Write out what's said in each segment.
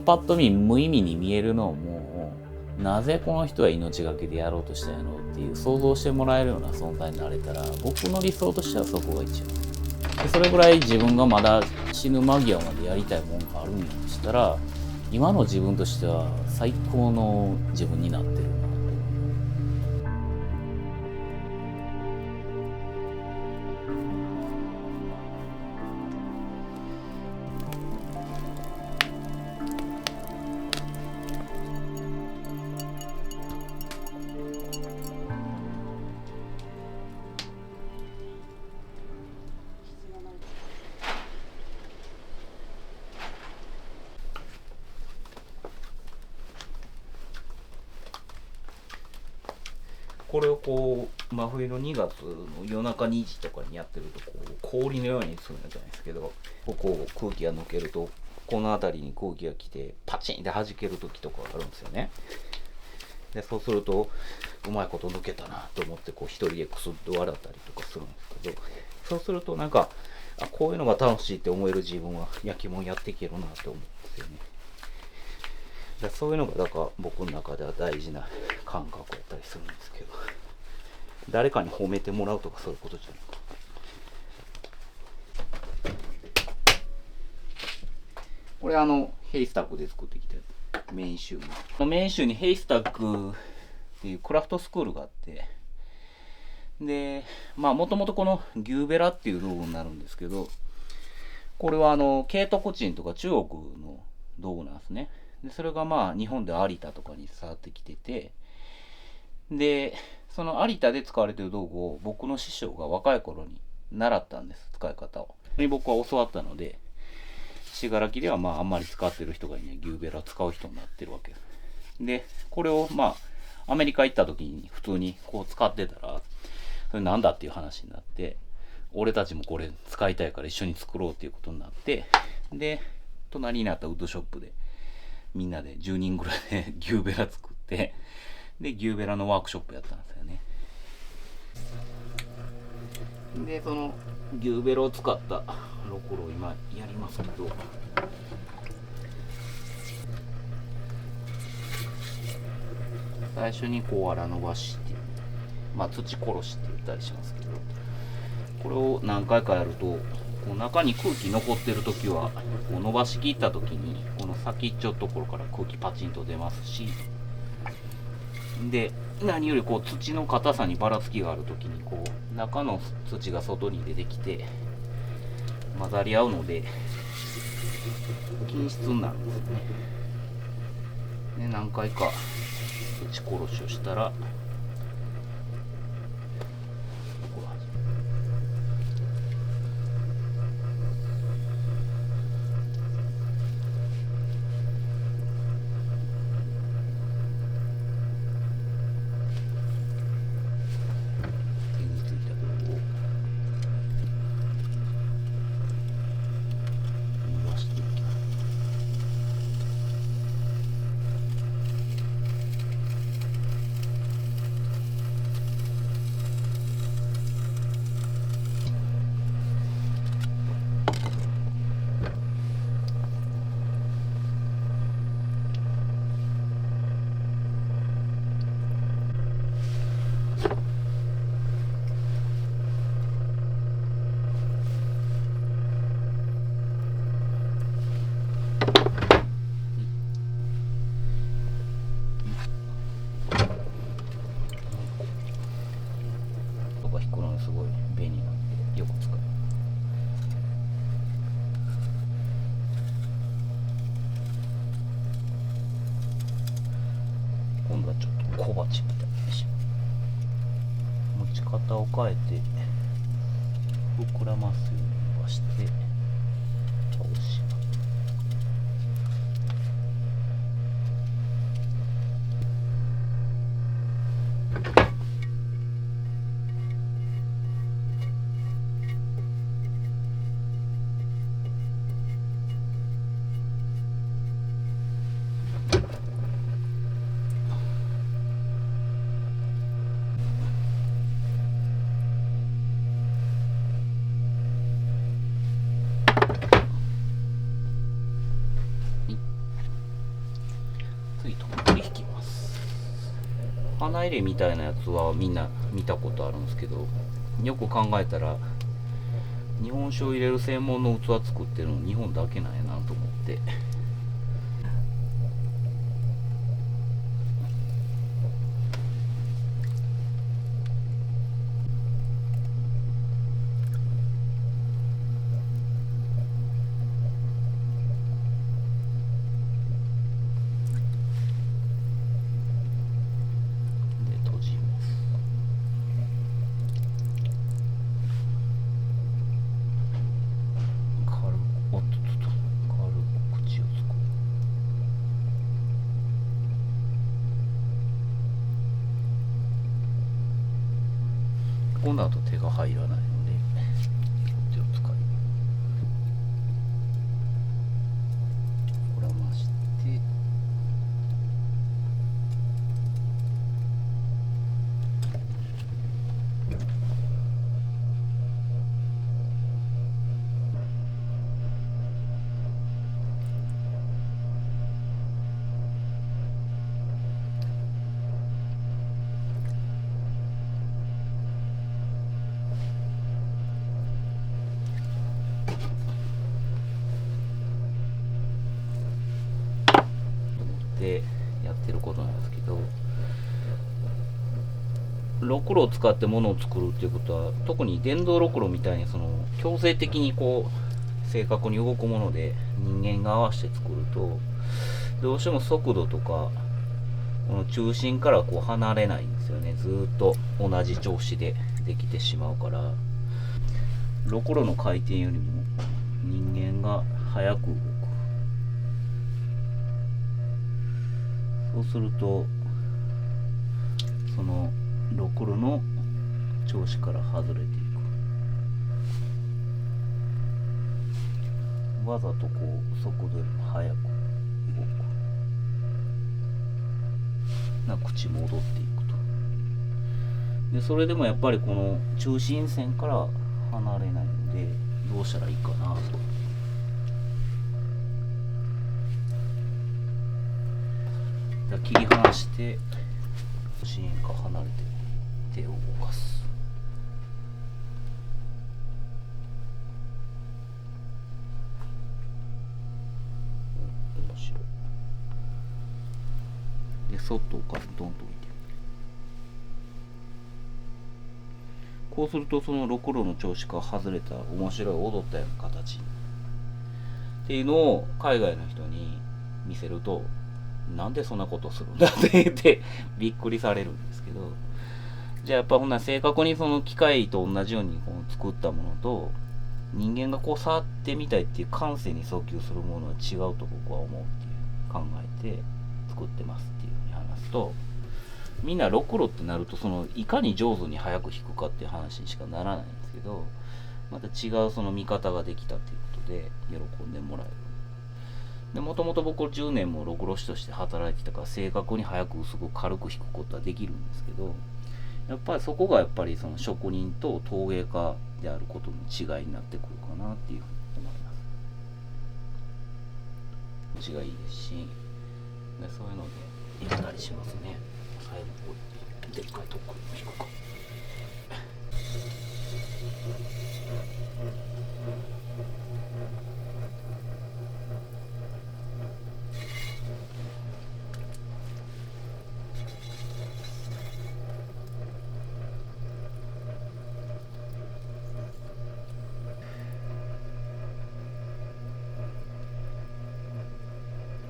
パッと見無意味に見えるのをもう、なぜこの人は命がけでやろうとしたんやろうっていう想像してもらえるような存在になれたら、僕の理想としてはそこが一番で、それぐらい自分がまだ死ぬ間際までやりたいもんがあるんやとしたら、今の自分としては最高の自分になってるなと思う。これをこう真冬の2月の夜中2時とかにやってるとこう氷のようにするんじゃないですけど、ここ空気が抜けるとこの辺りに空気が来てパチンって弾ける時とかがあるんですよね。でそうするとうまいこと抜けたなと思ってこう一人でクスッと笑ったりとかするんですけど、そうするとなんかこういうのが楽しいって思える自分は焼き物やっていけるなと思うんですよね。そういうのがだから僕の中では大事な感覚やったりするんですけど、誰かに褒めてもらうとかそういうことじゃないか。これヘイスタックで作ってきたメインシューメインシューにヘイスタックっていうクラフトスクールがあって、でもともとこの牛ベラっていう道具になるんですけど、これは慶徳鎮とか中国の道具なんですね。でそれが日本で有田とかに伝わってきてて、でその有田で使われている道具を僕の師匠が若い頃に習ったんです、使い方を。で僕は教わったので、信楽ではあんまり使ってる人がいない牛ベラ使う人になってるわけです。でこれをアメリカ行った時に普通にこう使ってたら、それなんだっていう話になって、俺たちもこれ使いたいから一緒に作ろうっていうことになって、で隣にあったウッドショップでみんなで10人ぐらいで牛ベラ作って、で牛ベラのワークショップやったんですよね。でその牛ベラを使ったロコロを今やりますけど、最初にこう荒伸ばしっていう、土殺しって言ったりしますけど、これを何回かやるとこう中に空気残ってる時はこう伸ばし切った時にこの先っちょのところから空気パチンと出ますし、で何よりこう土の硬さにばらつきがある時にこう中の土が外に出てきて混ざり合うので均質になるんですね。で何回か土殺しをしたら、引くのにすごい便利なんでよく使う。今度はちょっと小鉢みたいにし持ち方を変えて膨らますように伸ばして倒します。次とっくり引きます。花入れみたいなやつはみんな見たことあるんですけど、よく考えたら日本酒を入れる専門の器作ってるの日本だけなんやなと思って。今度だと手が入らないので手を使いこれを回してでやってることなんですけど、ろくろを使って物を作るっていうことは、特に電動ろくろみたいにその強制的にこう正確に動くもので人間が合わせて作ると、どうしても速度とかこの中心からこう離れないんですよね。ずっと同じ調子でできてしまうから、ろくろの回転よりも人間が早く動く。そうするとそのろくろの調子から外れていく。わざとこう速度よりも速く動くな、口戻っていくと。でそれでもやっぱりこの中心線から離れないので、どうしたらいいかなと。切り離して中心から離れて手を動かす。面白い。でそっと置かずドンと置いて、こうするとそのろくろの調子から外れた面白い踊ったような形っていうのを海外の人に見せると、なんでそんなことするんだって言ってびっくりされるんですけど、じゃあやっぱほんなら正確にその機械と同じようにこう作ったものと、人間がこう触ってみたいっていう感性に訴求するものは違うと僕は思うっていう考えて作ってますっていうふうに話すと、みんなろくろってなるとそのいかに上手に早く弾くかっていう話にしかならないんですけど、また違うその見方ができたっていうことで喜んでもらえる。でもともと僕10年もろくろ師として働いてたから、正確に早く薄く軽く弾くことはできるんですけど、やっぱりそこがやっぱりその職人と陶芸家であることの違いになってくるかなっていうふうに思います。違いいですし、でそういうのでやったりしますね。最後こうでっかいとこ弾くか。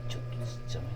ちょっとちっちゃめの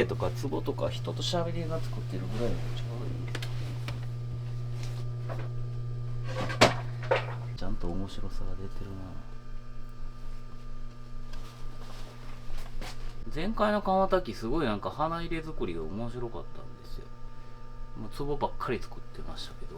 とか壺とか人と喋りが作ってるぐらいのちょうどいい。ちゃんと面白さが出てるな。前回の釜炊きすごいなんか花入れ作りが面白かったんですよ。もう壺ばっかり作ってましたけど、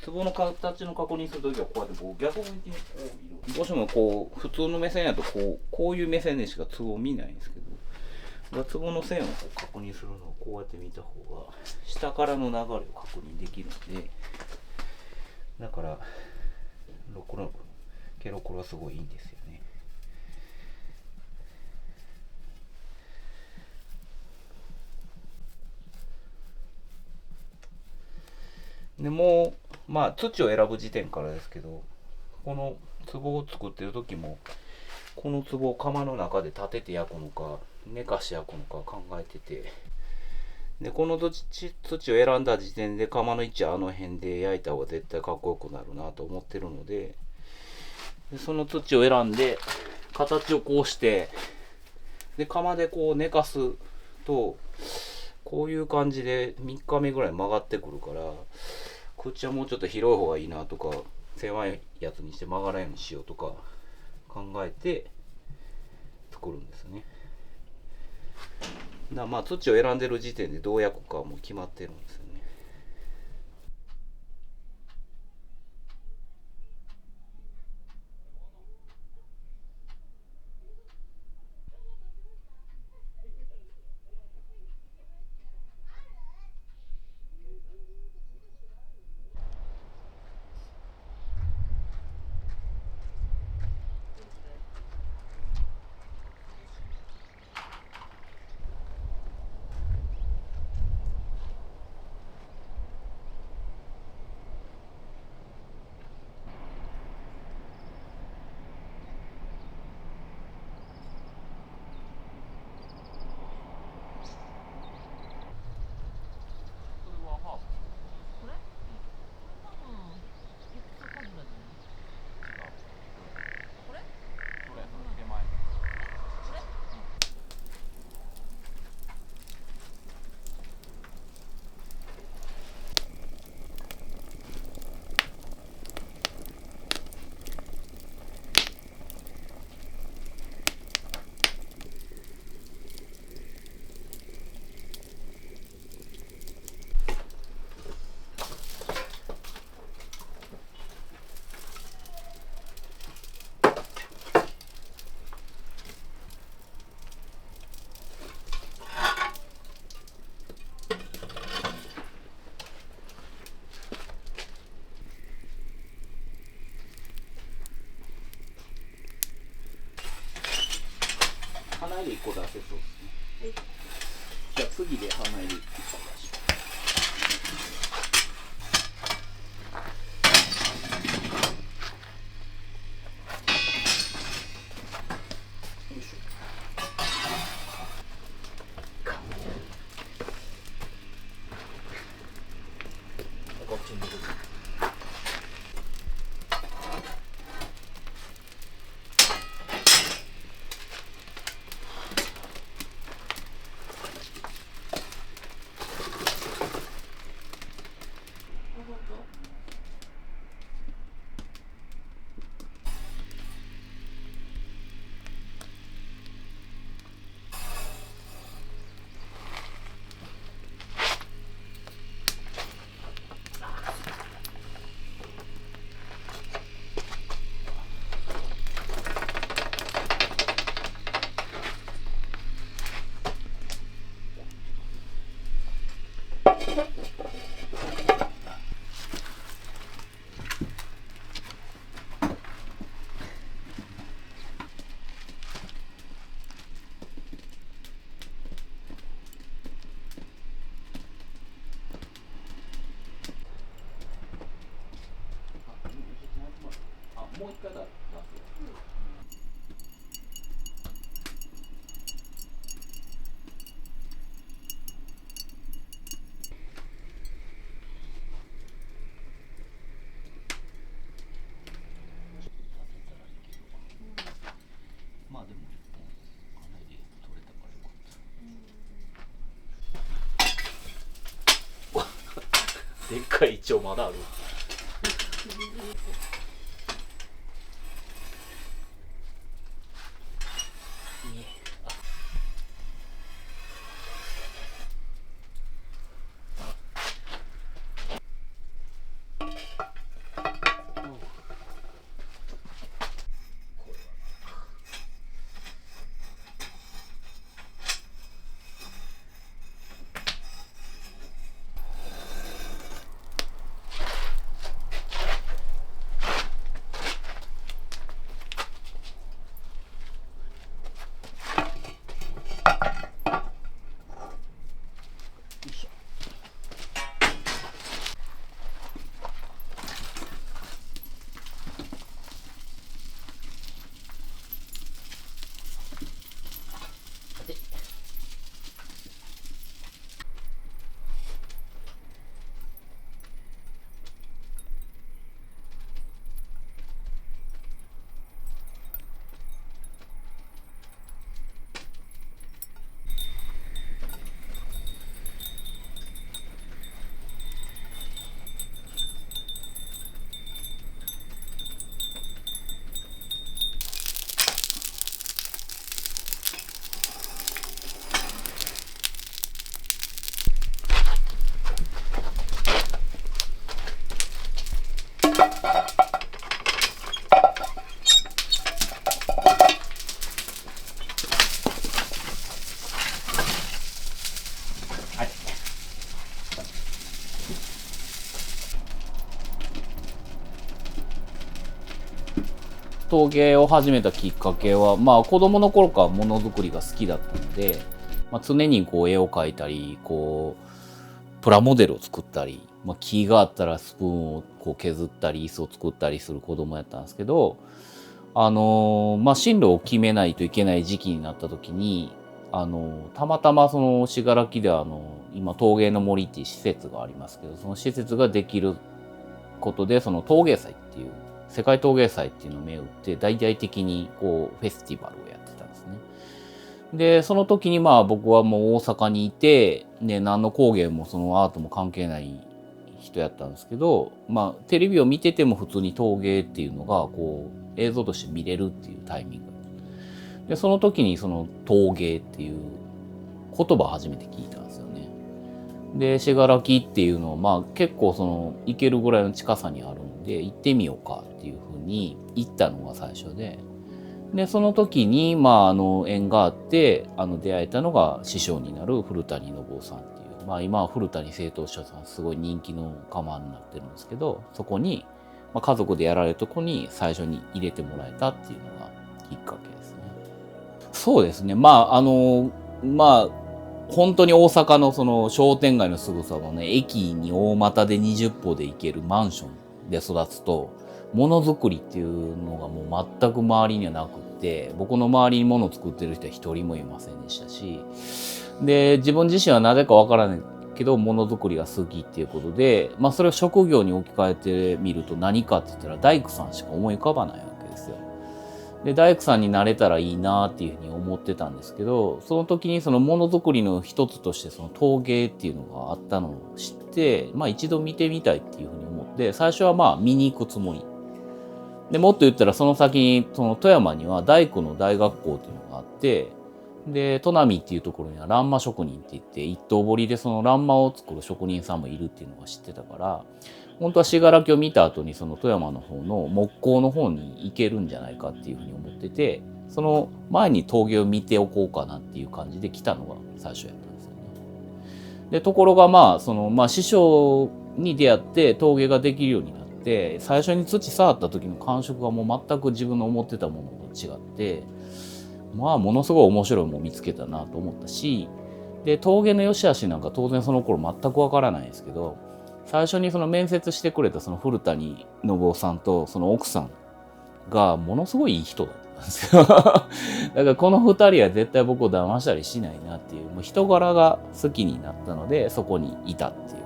壺の形の確認するときはこうやってこう逆向いてこうどうしてもこう普通の目線やとこういう目線でしか壺を見ないんですけど、壺の線をこう確認するのをこうやって見た方が下からの流れを確認できるので、だからケロコロはすごいいいんですよね。でもまあ土を選ぶ時点からですけど、この壺を作ってる時もこの壺を釜の中で立てて焼くのか寝かして焼くのか考えてて、でこの土を選んだ時点で釜の位置はあの辺で焼いた方が絶対かっこよくなるなと思ってるので、その土を選んで形をこうしてで釜でこう寝かすとこういう感じで3日目ぐらい曲がってくるから、口はもうちょっと広い方がいいなとか狭いやつにして曲がらないようにしようとか考えて作るんですね。だからまあ土を選んでる時点でどう焼くかはもう決まってるんですよね。花入れ1個出せそうですね。じゃあ次で花入れ1個出します。こっちに入れる。もう一回だ。まあでもかなり取れたからよかった。でっかいイチョウまだある。陶芸を始めたきっかけは、まあ子供の頃からものづくりが好きだったので、まあ、常にこう絵を描いたり、こうプラモデルを作ったり、まあ、木があったらスプーンをこう削ったり椅子を作ったりする子供やったんですけど、まあ進路を決めないといけない時期になった時に、たまたまその信楽で今陶芸の森っていう施設がありますけど、その施設ができることで、その陶芸祭っていう世界陶芸祭っていうのを銘打って大々的にこうフェスティバルをやってたんですね。でその時にまあ僕はもう大阪にいて、ね、何の工芸もそのアートも関係ない人やったんですけど、まあテレビを見てても普通に陶芸っていうのがこう映像として見れるっていうタイミングで、その時にその陶芸っていう言葉を初めて聞いたんですよね。で信楽っていうのはまあ結構その行けるぐらいの近さにあるんで行ってみようかっていうふうに行ったのが最初で、その時にまあ縁があって出会えたのが師匠になる古谷信夫さんっていう、まあ今は古谷製陶所さんすごい人気の窯になってるんですけど、そこに、まあ、家族でやられるとこに最初に入れてもらえたっていうのがきっかけですね。そうですね。本当に大阪のその商店街のすぐそばのね、駅に大股で20歩で行けるマンションで育つと、ものづくりっていうのがもう全く周りにはなくって、僕の周りにものを作ってる人は一人もいませんでしたし、で、自分自身はなぜかわからないけど、ものづくりが好きっていうことで、それを職業に置き換えてみると何かって言ったら大工さんしか思い浮かばないわけですよ。で、大工さんになれたらいいなっていうふうに思ってたんですけど、その時にそのものづくりの一つとしてその陶芸っていうのがあったのを知って、一度見てみたいっていうふうに思って、最初は見に行くつもり。で、もっと言ったらその先に、その富山には大工の大学校っていうのがあって、で、砺波っていうところには欄間職人って言って、一刀彫りでその欄間を作る職人さんもいるっていうのが知ってたから、本当は信楽を見た後にその富山の方の木工の方に行けるんじゃないかっていうふうに思ってて、その前に陶芸を見ておこうかなっていう感じで来たのが最初やったんですよね。で、ところが師匠に出会って陶芸ができるようになって、最初に土触った時の感触がもう全く自分の思ってたものと違って、ものすごい面白いものを見つけたなと思ったし、で、陶芸の良し悪しなんか当然その頃全くわからないんですけど、最初にその面接してくれたその古谷信夫さんとその奥さんがものすごいいい人だったんですよ。だからこの二人は絶対僕を騙したりしないなっていう、もう人柄が好きになったのでそこにいたっていうこと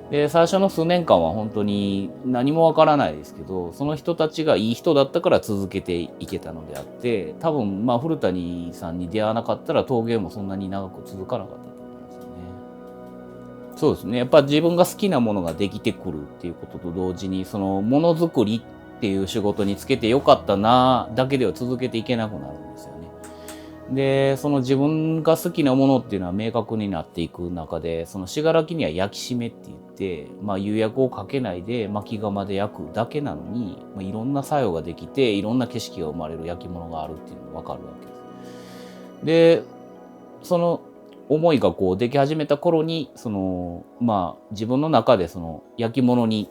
です。で、最初の数年間は本当に何もわからないですけど、その人たちがいい人だったから続けていけたのであって、多分古谷さんに出会わなかったら陶芸もそんなに長く続かなかったと思うんですよね。そうですね。やっぱ自分が好きなものができてくるっていうことと同時に、そのものづくりっていう仕事につけてよかったなだけでは続けていけなくなるんですよね。で、その自分が好きなものっていうのは明確になっていく中で、その信楽には焼き締めって言って、釉薬をかけないで薪窯で焼くだけなのに、いろんな作用ができて、いろんな景色が生まれる焼き物があるっていうのがわかるわけです。で、その思いがこうでき始めた頃に、自分の中でその焼き物に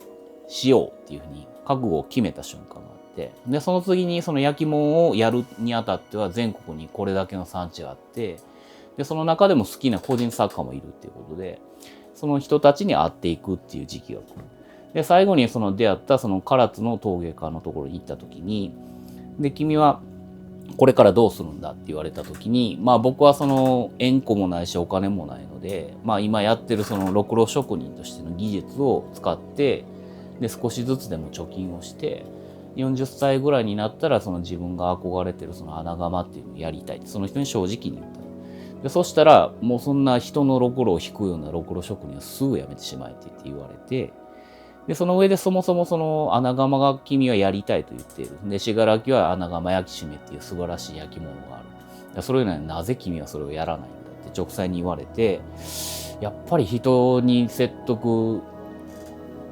しようっていうふうに覚悟を決めた瞬間があって、で、その次にその焼き物をやるにあたっては全国にこれだけの産地があって、で、その中でも好きな個人作家もいるっていうことで、その人たちに会っていくっていう時期が来る。で、最後にその出会ったその唐津の陶芸家のところに行った時に、で、君はこれからどうするんだって言われた時に、僕はその縁故もないしお金もないので、今やってるそのろくろ職人としての技術を使って、で、少しずつでも貯金をして、40歳ぐらいになったらその自分が憧れてるその穴窯っていうのをやりたいって、その人に正直に言った。で、そしたら、もうそんな人のろくろを引くようなろくろ職人はすぐやめてしまえって言われて、で、その上でそもそもその穴窯が君はやりたいと言っている。で、信楽は穴窯焼き締めっていう素晴らしい焼き物がある。それなのになぜ君はそれをやらないんだって直裁に言われて、やっぱり人に説得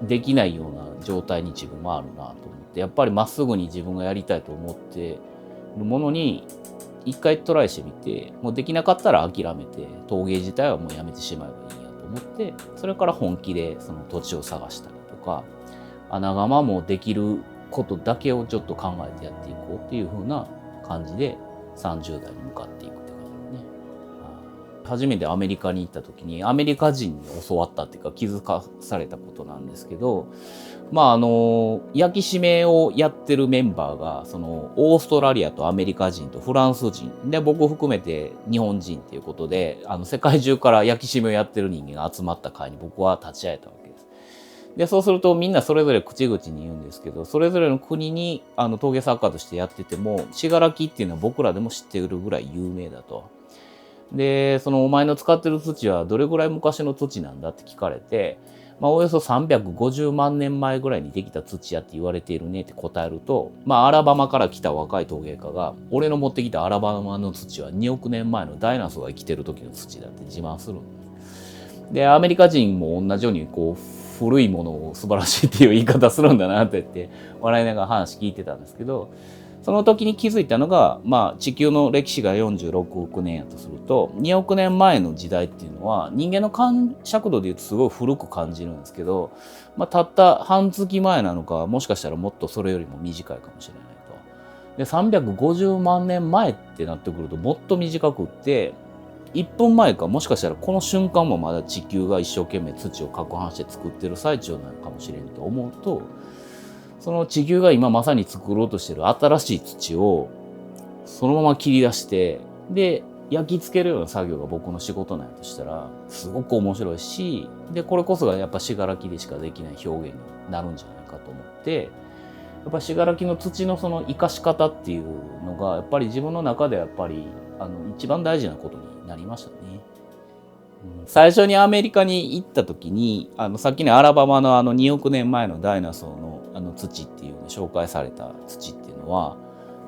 できないような状態に自分はあるなと思って、やっぱりまっすぐに自分がやりたいと思ってるものに一回トライしてみて、もうできなかったら諦めて、陶芸自体はもうやめてしまえばいいやと思って、それから本気でその土地を探したりとか、穴窯もできることだけをちょっと考えてやっていこうっていう風な感じで30代に向かっていくって感じですね。初めてアメリカに行った時にアメリカ人に教わったっていうか気づかされたことなんですけど、焼き締めをやってるメンバーがそのオーストラリアとアメリカ人とフランス人で、僕含めて日本人っていうことで、世界中から焼き締めをやってる人間が集まった会に僕は立ち会えたわけです。で、そうするとみんなそれぞれ口々に言うんですけど、それぞれの国に陶芸作家としてやってても、信楽っていうのは僕らでも知っているぐらい有名だと。で、そのお前の使ってる土はどれぐらい昔の土なんだって聞かれて、およそ350万年前ぐらいにできた土やって言われているねって答えると、アラバマから来た若い陶芸家が、俺の持ってきたアラバマの土は2億年前のダイナソーが生きてる時の土だって自慢するんです。で、アメリカ人も同じようにこう、古いものを素晴らしいっていう言い方するんだなって言って笑いながら話聞いてたんですけど、その時に気づいたのが、地球の歴史が46億年やとすると、2億年前の時代っていうのは人間の感尺度で言うとすごい古く感じるんですけど、たった半月前なのか、もしかしたらもっとそれよりも短いかもしれないと。で、350万年前ってなってくるともっと短くって、1分前か、もしかしたらこの瞬間もまだ地球が一生懸命土を攪拌して作ってる最中なのかもしれんと思うと、その地球が今まさに作ろうとしてる新しい土をそのまま切り出して、で、焼き付けるような作業が僕の仕事なんやとしたら、すごく面白いし、で、これこそがやっぱ信楽でしかできない表現になるんじゃないかと思って、やっぱ信楽の土のその生かし方っていうのが、やっぱり自分の中でやっぱり、一番大事なことになりましたね。最初にアメリカに行った時に、さっきのアラバマの2億年前のダイナソーの土っていうの紹介された土っていうのは、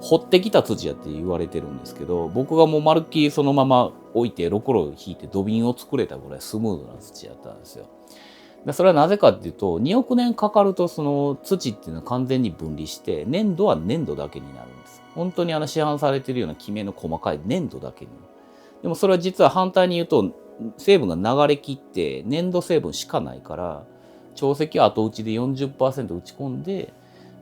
掘ってきた土やって言われてるんですけど、僕がもうまるっきりそのまま置いてろくろを引いて土瓶を作れたぐらいスムーズな土やったんですよ。でそれはなぜかっていうと、2億年かかるとその土っていうのは完全に分離して、粘土は粘土だけになるんです。本当に市販されてるようなきめの細かい粘土だけに。でもそれは実は反対に言うと、成分が流れきって粘土成分しかないから、潮石を後打ちで 40% 打ち込んで、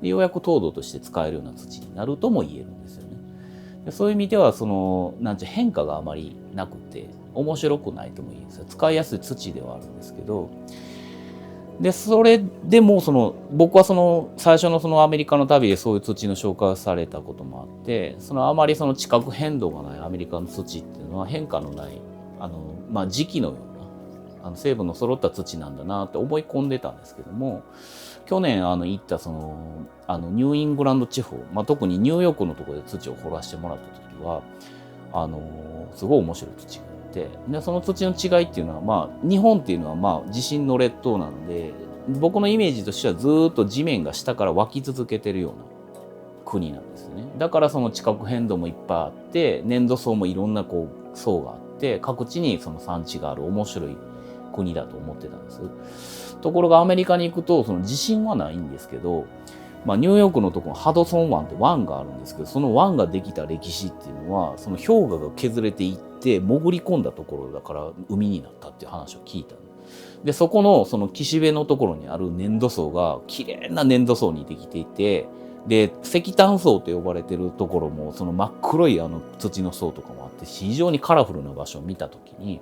ようやく糖土として使えるような土になるとも言えるんですよね。でそういう意味では変化があまりなくて面白くないとも言うんですよ。使いやすい土ではあるんですけど、でそれでも僕は最初のアメリカの旅でそういう土の紹介をされたこともあって、あまり地殻変動がないアメリカの土っていうのは変化のない磁器のような成分の揃った土なんだなって思い込んでたんですけども、去年行ったニューイングランド地方、特にニューヨークのところで土を掘らせてもらった時はすごい面白い土があって、でその土の違いっていうのは日本っていうのは地震の列島なので、僕のイメージとしてはずっと地面が下から湧き続けてるような国なんですね。だから地殻変動もいっぱいあって、粘土層もいろんな層があって、各地に産地がある面白い国だと思ってたんです。ところがアメリカに行くと地震はないんですけど、ニューヨークのところハドソン湾って湾があるんですけど、その湾ができた歴史っていうのは氷河が削れていって潜り込んだところだから海になったっていう話を聞いた。でそこの岸辺のところにある粘土層が綺麗な粘土層にできていて、で石炭層と呼ばれてるところも真っ黒い土の層とかもあって、非常にカラフルな場所を見た時に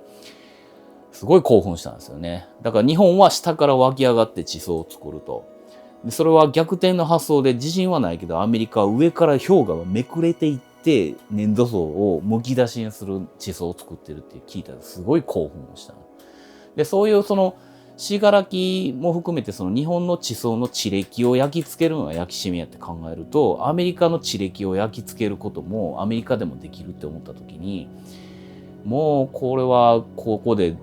すごい興奮したんですよね。だから日本は下から湧き上がって地層を作ると。でそれは逆転の発想で、地震はないけどアメリカは上から氷河がめくれていって粘土層をむき出しにする地層を作ってるって聞いたらすごい興奮をした。でそういう信楽も含めて日本の地層の地歴を焼き付けるのが焼き締めやって考えると、アメリカの地歴を焼き付けることもアメリカでもできるって思った時に、もうこれはここで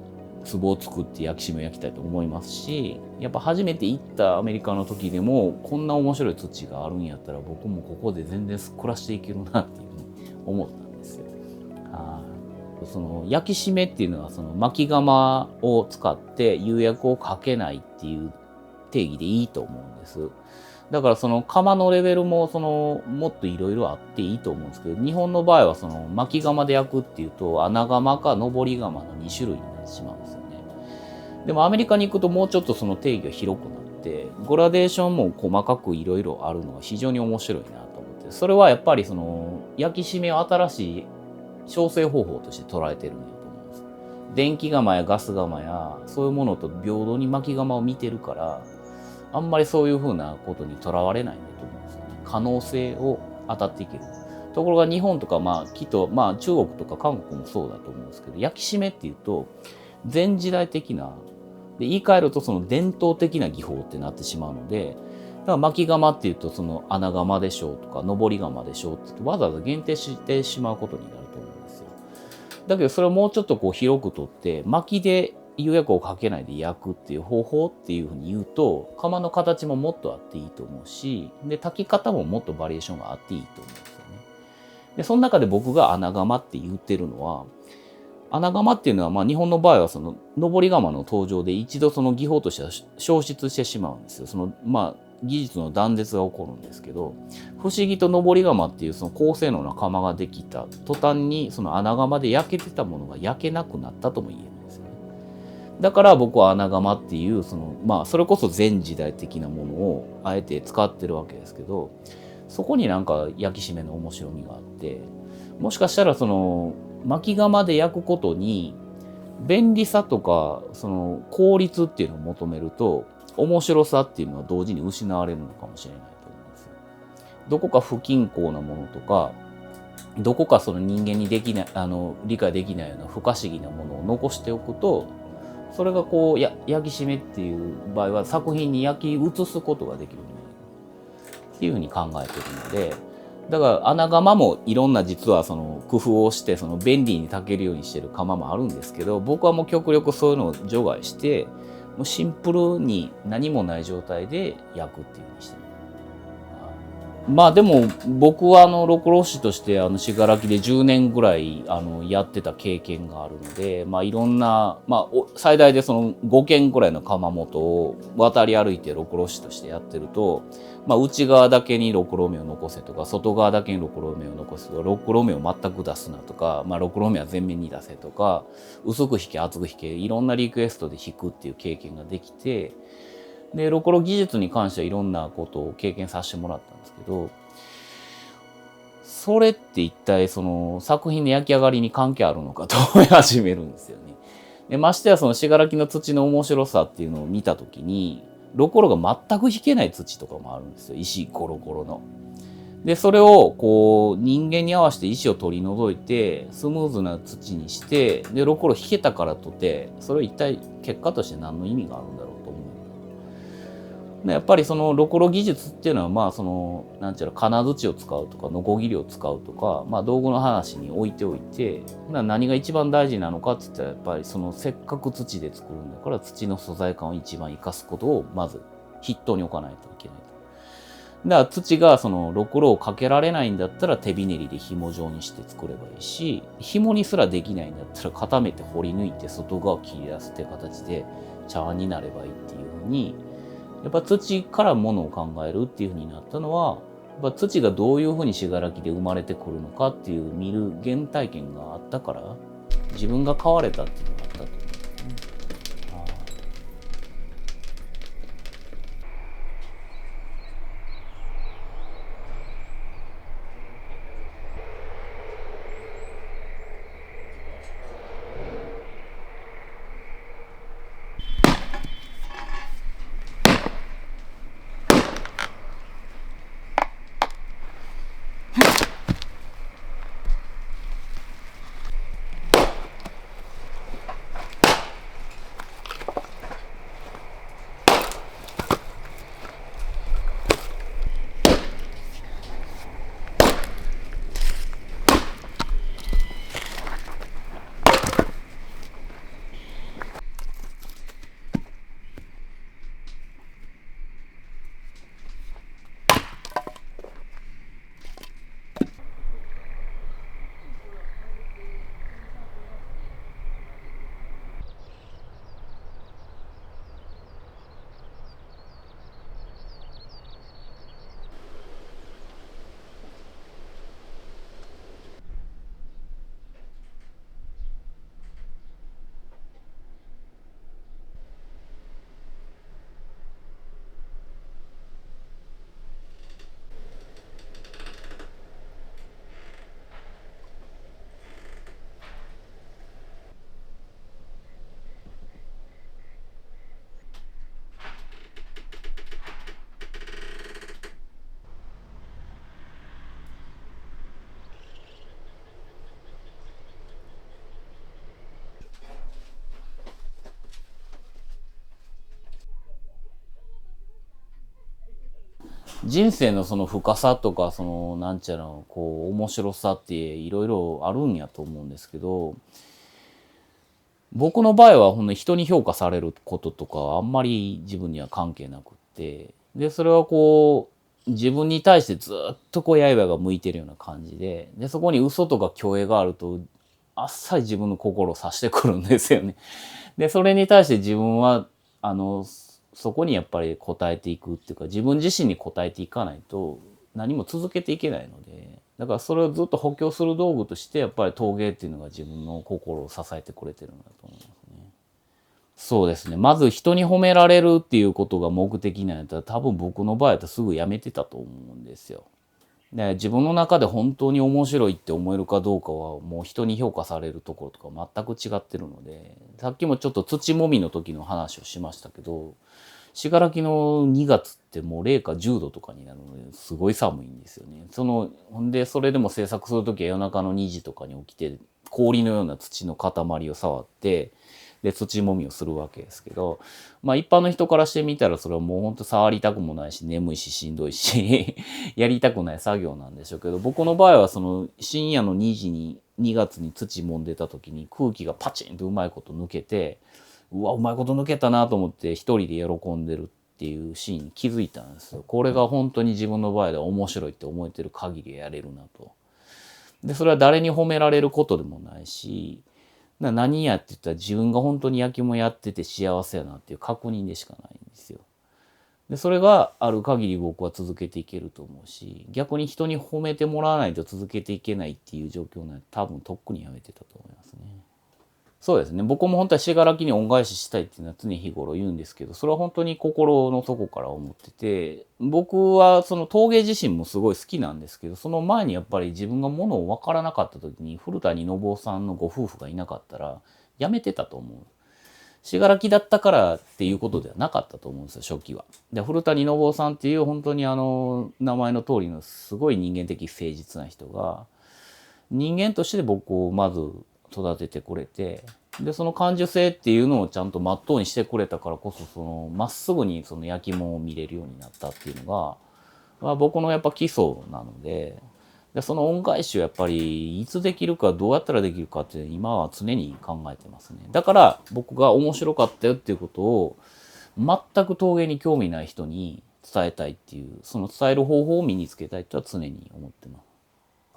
壺を作って焼き締めを焼きたいと思いますし、やっぱ初めて行ったアメリカの時でもこんな面白い土があるんやったら僕もここで全然暮らしていけるなっていうふうに思ったんですよ。焼き締めっていうのは薪窯を使って釉薬をかけないっていう定義でいいと思うんです。だから窯のレベルももっといろいろあっていいと思うんですけど、日本の場合は薪窯で焼くっていうと穴窯か上り窯の2種類になってしまうんですよね。でもアメリカに行くともうちょっと定義が広くなって、グラデーションも細かくいろいろあるのが非常に面白いなと思って、それはやっぱり焼き締めを新しい焼成方法として捉えてるんだと思います。電気窯やガス窯やそういうものと平等に薪窯を見てるから、あんまりそういうふうなことにとらわれないんだと思うんですよね。可能性を当たっていける。ところが日本とかきっと中国とか韓国もそうだと思うんですけど、焼き締めっていうと前時代的なで言い換えると伝統的な技法ってなってしまうので、だから薪窯っていうと穴窯でしょうとか上り窯でしょうって言ってわざわざ限定してしまうことになると思うんですよ。だけどそれをもうちょっと広くとって薪で釉薬をかけないで焼くっていう方法っていうふうに言うと、窯の形ももっとあっていいと思うし、で炊き方ももっとバリエーションがあっていいと思うんですよね。でその中で僕が穴窯って言ってるのは、穴窯っていうのは日本の場合は上り窯の登場で一度技法としては消失してしまうんですよ。技術の断絶が起こるんですけど、不思議と上り窯っていう高性能な窯ができた途端に穴窯で焼けてたものが焼けなくなったとも言えるんですよね。だから僕は穴窯っていうそれこそ前時代的なものをあえて使ってるわけですけど、そこになんか焼き締めの面白みがあって、もしかしたらその巻き窯で焼くことに便利さとかその効率っていうのを求めると、面白さっていうのは同時に失われるのかもしれないと思うんですよ。どこか不均衡なものとか、どこかその人間にできない理解できないような不可思議なものを残しておくと、それがこう焼き締めっていう場合は作品に焼き移すことができるっていうふうに考えているので、だから穴窯もいろんな実はその工夫をしてその便利に炊けるようにしてる窯もあるんですけど、僕はもう極力そういうのを除外して、もうシンプルに何もない状態で焼くっていうふうにしてる。まあでも僕はろくろ師として信楽で10年ぐらいやってた経験があるので、まあいろんな、まあ最大でその5軒ぐらいの窯元を渡り歩いてろくろ師としてやってると、まあ内側だけにろくろ目を残せとか、外側だけにろくろ目を残すとか、ろくろ目を全く出すなとか、まあろくろ目は全面に出せとか、薄く引け厚く引け、いろんなリクエストで引くっていう経験ができて、でろくろ技術に関してはいろんなことを経験させてもらったんですけど、それって一体その作品の焼き上がりに関係あるのかと思い始めるんですよね。でましてやその信楽の土の面白さっていうのを見た時に、ろくろが全く引けない土とかもあるんですよ、石ゴロゴロの。でそれをこう人間に合わせて石を取り除いてスムーズな土にして、でろくろ引けたからとて、それは一体結果として何の意味があるんだろうと思う。やっぱりそのろくろ技術っていうのは、まあそのなんていうの、金槌を使うとかノコギリを使うとか、まあ道具の話に置いておいて、何が一番大事なのかって言ったら、やっぱりそのせっかく土で作るんだから、土の素材感を一番生かすことをまず筆頭に置かないといけないと。だから土がそのろくろをかけられないんだったら手びねりで紐状にして作ればいいし、紐にすらできないんだったら固めて掘り抜いて外側を切り出すっていう形で茶碗になればいいっていうふうに、やっぱ土からものを考えるっていうふうになったのは、やっぱ土がどういうふうに信楽で生まれてくるのかっていう見る原体験があったから、自分が変われたっていうのがあったと思うんですね。人生のその深さとか、そのなんちゃらのこう面白さっていろいろあるんやと思うんですけど、僕の場合はほんと人に評価されることとかあんまり自分には関係なくって、でそれはこう自分に対してずっとこう刃が向いてるような感じで、でそこに嘘とか虚栄があるとあっさり自分の心を察してくるんですよね。でそれに対して自分はそこにやっぱり応えていくっていうか、自分自身に応えていかないと何も続けていけないので、だからそれをずっと補強する道具としてやっぱり陶芸っていうのが自分の心を支えてくれてるんだと思いますね。そうですね。まず人に褒められるっていうことが目的なんやったら、多分僕の場合だとすぐやめてたと思うんですよ。で自分の中で本当に面白いって思えるかどうかはもう人に評価されるところとか全く違ってるので、さっきもちょっと土もみの時の話をしましたけど、信楽の2月ってもう零下10度とかになるのですごい寒いんですよね。ほんでそれでも制作する時は夜中の2時とかに起きて氷のような土の塊を触ってで土もみをするわけですけど、まあ一般の人からしてみたらそれはもうほんと触りたくもないし眠いししんどいしやりたくない作業なんでしょうけど、僕の場合はその深夜の2時に2月に土もんでた時に空気がパチンとうまいこと抜けて、うわうまいこと抜けたなと思って一人で喜んでるっていうシーンに気づいたんですよ。これが本当に自分の場合では面白いって思えてる限りやれるなと。でそれは誰に褒められることでもないし、何やって言ったら自分が本当に焼き物やってて幸せやなっていう確認でしかないんですよ。でそれがある限り僕は続けていけると思うし、逆に人に褒めてもらわないと続けていけないっていう状況なら多分とっくにやめてたと思いますね。そうですね。僕も本当は信楽に恩返ししたいっていうのは常日頃言うんですけど、それは本当に心の底から思ってて、僕はその陶芸自身もすごい好きなんですけど、その前にやっぱり自分がものを分からなかった時に古谷信夫さんのご夫婦がいなかったらやめてたと思う。信楽だったからっていうことではなかったと思うんですよ、初期は。で、古谷信夫さんっていう本当に名前の通りのすごい人間的誠実な人が、人間として僕をまず育ててくれて、でその感受性っていうのをちゃんとまっとうにしてくれたからこそ、そのまっすぐにその焼き物を見れるようになったっていうのが、まあ、僕のやっぱ基礎なので、その恩返しをやっぱりいつできるかどうやったらできるかって今は常に考えてますね。だから僕が面白かったよっていうことを全く陶芸に興味ない人に伝えたいっていう、その伝える方法を身につけたいとは常に思ってます。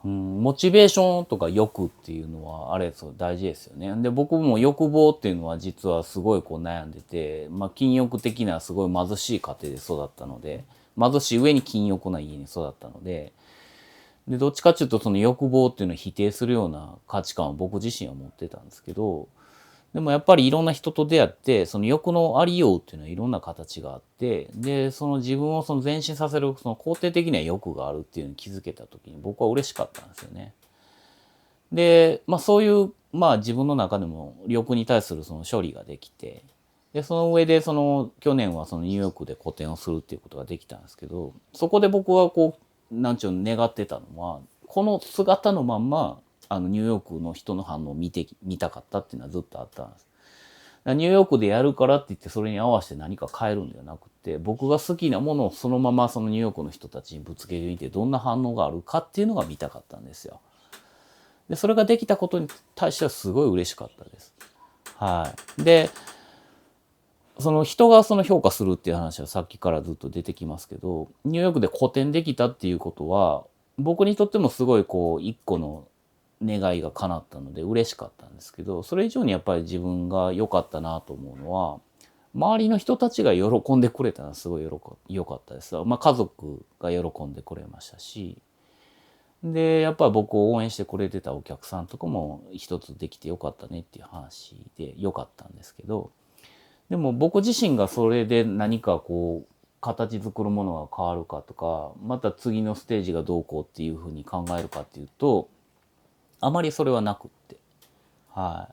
モチベーションとか欲っていうのはあれそう大事ですよね。で僕も欲望っていうのは実はすごいこう悩んでて、まあ禁欲的なすごい貧しい家庭で育ったので、貧しい上に禁欲な家に育ったので、どっちかっていうとその欲望っていうのを否定するような価値観を僕自身は持ってたんですけど、でもやっぱりいろんな人と出会って、その欲のありようっていうのはいろんな形があって、で、その自分をその前進させるその肯定的な欲があるっていうのに気づけた時に僕は嬉しかったんですよね。で、まあそういう、まあ自分の中でも欲に対するその処理ができて、で、その上でその去年はそのニューヨークで個展をするっていうことができたんですけど、そこで僕はこう、なんちゅうの願ってたのは、この姿のまんま、ニューヨークの人の反応を見たかったっていうのはずっとあったんです。ニューヨークでやるからって言ってそれに合わせて何か変えるんではなくて、僕が好きなものをそのままそのニューヨークの人たちにぶつけてみてどんな反応があるかっていうのが見たかったんですよ。で、それができたことに対してはすごい嬉しかったです。はい。で、その人がその評価するっていう話はさっきからずっと出てきますけど、ニューヨークで個展できたっていうことは、僕にとってもすごいこう一個の願いが叶ったので嬉しかったんですけど、それ以上にやっぱり自分が良かったなと思うのは、周りの人たちが喜んでくれたのはすごい良かったです。まあ家族が喜んでくれましたし、で、やっぱり僕を応援してくれてたお客さんとかも一つできてよかったねっていう話で良かったんですけど、でも僕自身がそれで何かこう形作るものが変わるかとか、また次のステージがどうこうっていうふうに考えるかっていうと、あまりそれはなくって。は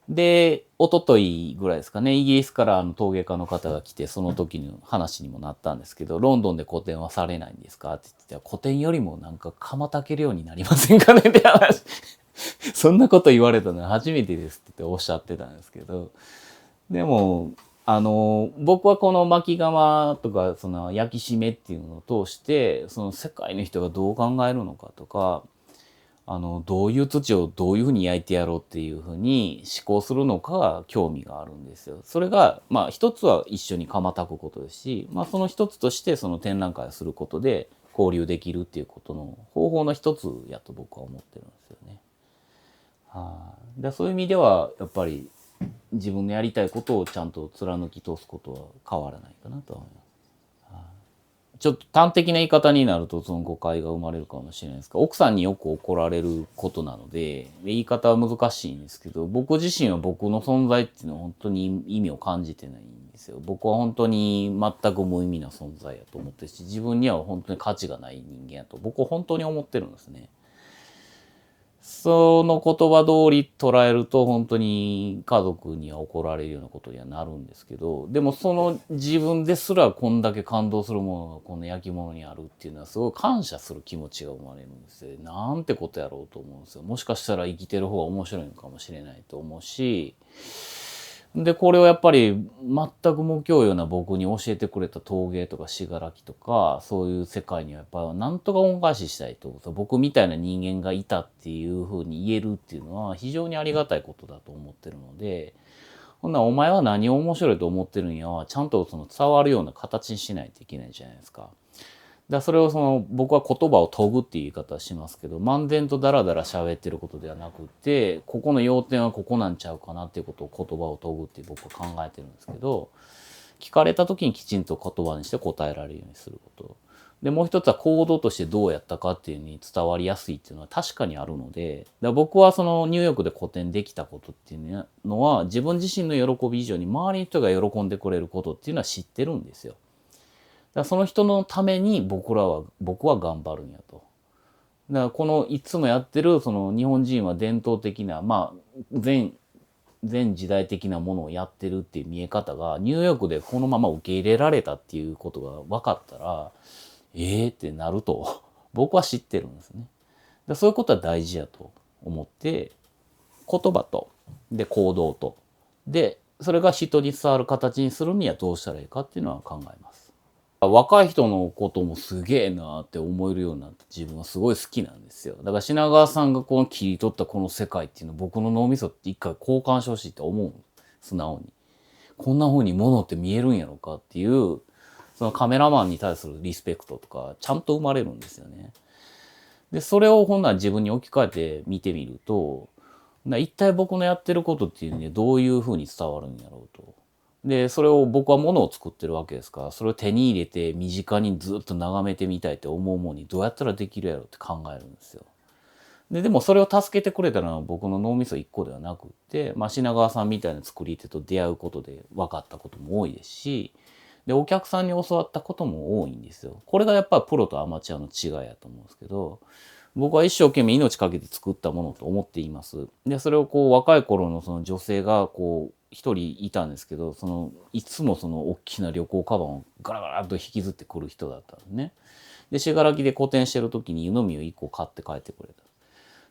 い。で、一昨日ぐらいですかね、イギリスから陶芸家の方が来て、その時の話にもなったんですけど、ロンドンで個展はされないんですかって言ってたら、個展よりもなんか鎌たけるようになりませんかねって話。そんなこと言われたのは初めてですっておっしゃってたんですけど、でも、僕はこの巻き窯とか、その焼き締めっていうのを通して、その世界の人がどう考えるのかとか、どういう土をどういうふうに焼いてやろうっていうふうに思考するのかが興味があるんですよ。それが、まあ一つは一緒に窯焚くことですし、まあその一つとしてその展覧会をすることで交流できるっていうことの方法の一つやと僕は思ってるんですよね。でそういう意味ではやっぱり自分のやりたいことをちゃんと貫き通すことは変わらないかなと思います。ちょっと端的な言い方になるとその誤解が生まれるかもしれないですが、奥さんによく怒られることなので、言い方は難しいんですけど、僕自身は僕の存在っていうのは本当に意味を感じてないんですよ。僕は本当に全く無意味な存在やと思ってるし、自分には本当に価値がない人間やと僕は本当に思ってるんですね。その言葉通り捉えると本当に家族には怒られるようなことにはなるんですけど、でもその自分ですらこんだけ感動するものがこの焼き物にあるっていうのはすごい感謝する気持ちが生まれるんですよ。なんてことやろうと思うんですよ。もしかしたら生きてる方が面白いのかもしれないと思うし、で、これをやっぱり全く無教養な僕に教えてくれた陶芸とか信楽とか、そういう世界にはやっぱなんとか恩返ししたいと。僕みたいな人間がいたっていうふうに言えるっていうのは非常にありがたいことだと思ってるので、ほんならお前は何を面白いと思ってるんやは、ちゃんとその伝わるような形にしないといけないじゃないですか。それを僕は言葉を研ぐっていう言い方はしますけど、漫然とダラダラ喋ってることではなくて、ここの要点はここなんちゃうかなっていうことを言葉を研ぐって僕は考えてるんですけど、聞かれた時にきちんと言葉にして答えられるようにすること。で、もう一つは行動としてどうやったかっていうのに伝わりやすいっていうのは確かにあるので、僕はそのニューヨークで個展できたことっていうのは、自分自身の喜び以上に周りの人が喜んでくれることっていうのは知ってるんですよ。その人のために僕は頑張るんやと。だからこのいつもやってるその日本人は伝統的な全時代的なものをやってるっていう見え方がニューヨークでこのまま受け入れられたっていうことが分かったらってなると僕は知ってるんですね。そういうことは大事やと思って言葉とで行動とでそれが人に伝わる形にするにはどうしたらいいかっていうのは考えます。若い人のこともすげえなって思えるようになって自分はすごい好きなんですよ。だから品川さんがこの切り取ったこの世界っていうの僕の脳みそって一回交換してほしいって思う。素直に。こんな風に物って見えるんやろかっていう、そのカメラマンに対するリスペクトとかちゃんと生まれるんですよね。で、それをほんなら自分に置き換えて見てみると、一体僕のやってることっていうのはどういう風に伝わるんやろうと。で、それを僕は物を作ってるわけですから、それを手に入れて身近にずっと眺めてみたいって思うものにどうやったらできるやろって考えるんですよ。でもそれを助けてくれたのは僕の脳みそ一個ではなくって、品川さんみたいな作り手と出会うことで分かったことも多いですし、で、お客さんに教わったことも多いんですよ。これがやっぱりプロとアマチュアの違いやと思うんですけど、僕は一生懸命命かけて作ったものと思っています。で、それを若い頃のその女性が一人いたんですけど、いつも大きな旅行カバンをガラガラと引きずってくる人だったんですね。で、信楽で個展してる時に湯飲みを一個買って帰ってくれた。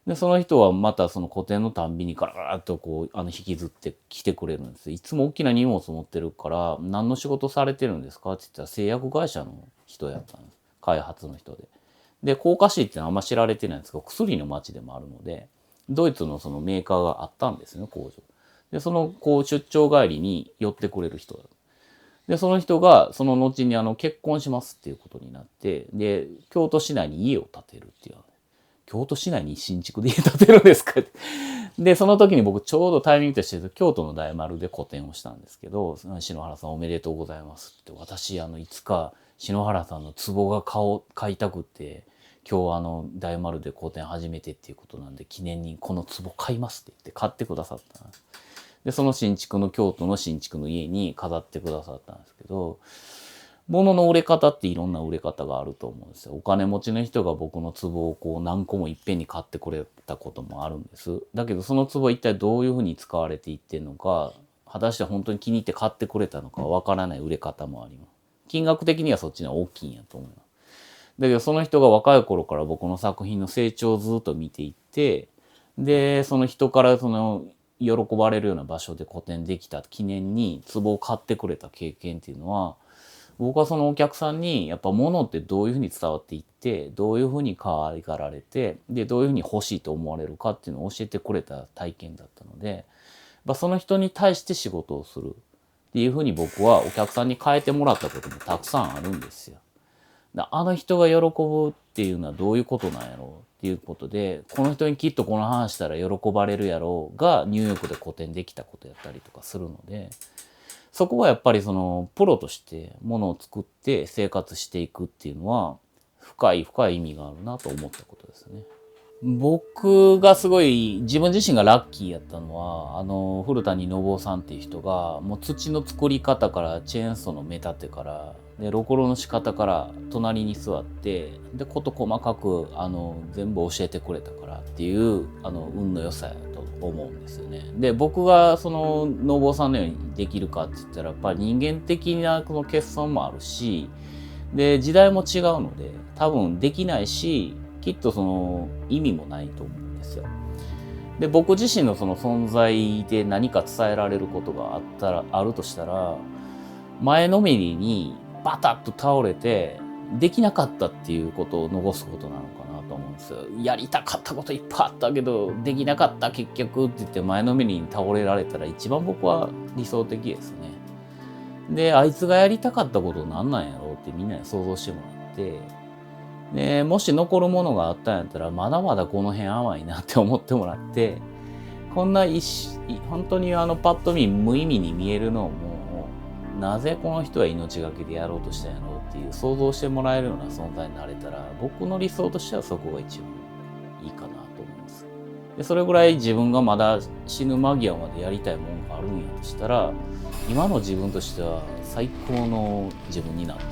で、その人はまたその個展のたんびにガラガラっと引きずって来てくれるんです。いつも大きな荷物持ってるから、何の仕事されてるんですかって言ったら製薬会社の人やったんです。開発の人で。で、甲賀市っていうのはあんま知られてないんですけど、薬の町でもあるので、ドイツのそのメーカーがあったんですね、工場。で、出張帰りに寄ってくれる人だ。で、その人が、その後に結婚しますっていうことになって、で、京都市内に家を建てるっていう。京都市内に新築で家建てるんですかって。で、その時に僕ちょうどタイミングとして京都の大丸で個展をしたんですけど、篠原さんおめでとうございますって、私いつか篠原さんの壺が買いたくって、今日大丸で個展始めてっていうことなんで、記念にこの壺買いますって言って買ってくださったんです。で、その京都の新築の家に飾ってくださったんですけど、物の売れ方っていろんな売れ方があると思うんですよ。お金持ちの人が僕の壺を何個もいっぺんに買ってくれたこともあるんです。だけどその壺は一体どういうふうに使われていってんのか、果たして本当に気に入って買ってくれたのかわからない売れ方もあります。金額的にはそっちの方が大きいんやと思います。だけどその人が若い頃から僕の作品の成長をずっと見ていって、で、その人から喜ばれるような場所で個展できた記念に壺を買ってくれた経験っていうのは、僕はそのお客さんにやっぱ物ってどういうふうに伝わっていって、どういうふうに可愛がられて、で、どういうふうに欲しいと思われるかっていうのを教えてくれた体験だったので、その人に対して仕事をするっていうふうに僕はお客さんに変えてもらったこともたくさんあるんですよ。あの人が喜ぶっていうのはどういうことなんやろうっていうことで、この人にきっとこの話したら喜ばれるやろうがニューヨークで個展できたことやったりとかするので、そこはやっぱりそのプロとしてものを作って生活していくっていうのは深い意味があるなと思ったことですね。僕がすごい自分自身がラッキーやったのは古谷信夫さんっていう人がもう土の作り方からチェーンソーの目立てからでろくろの仕方から隣に座ってで事細かく全部教えてくれたからっていう運の良さやと思うんですよね。で僕がその信夫さんのようにできるかって言ったらやっぱり人間的なこの欠損もあるしで時代も違うので多分できないしきっとその意味もないと思うんですよ。で僕自身のその存在で何か伝えられることがあるとしたら前のめりにバタッと倒れてできなかったっていうことを残すことなのかなと思うんですよ。やりたかったこといっぱいあったけどできなかった結局って言って前のめりに倒れられたら一番僕は理想的ですね。であいつがやりたかったことなんなんやろうってみんなに想像してもらってでもし残るものがあったんやったらまだまだこの辺甘いなって思ってもらってこんな本当にパッと見無意味に見えるのもなぜこの人は命がけでやろうとしたんやろうっていう想像してもらえるような存在になれたら僕の理想としてはそこが一番いいかなと思います。でそれぐらい自分がまだ死ぬ間際までやりたいものがあるんやとしたら今の自分としては最高の自分になってる。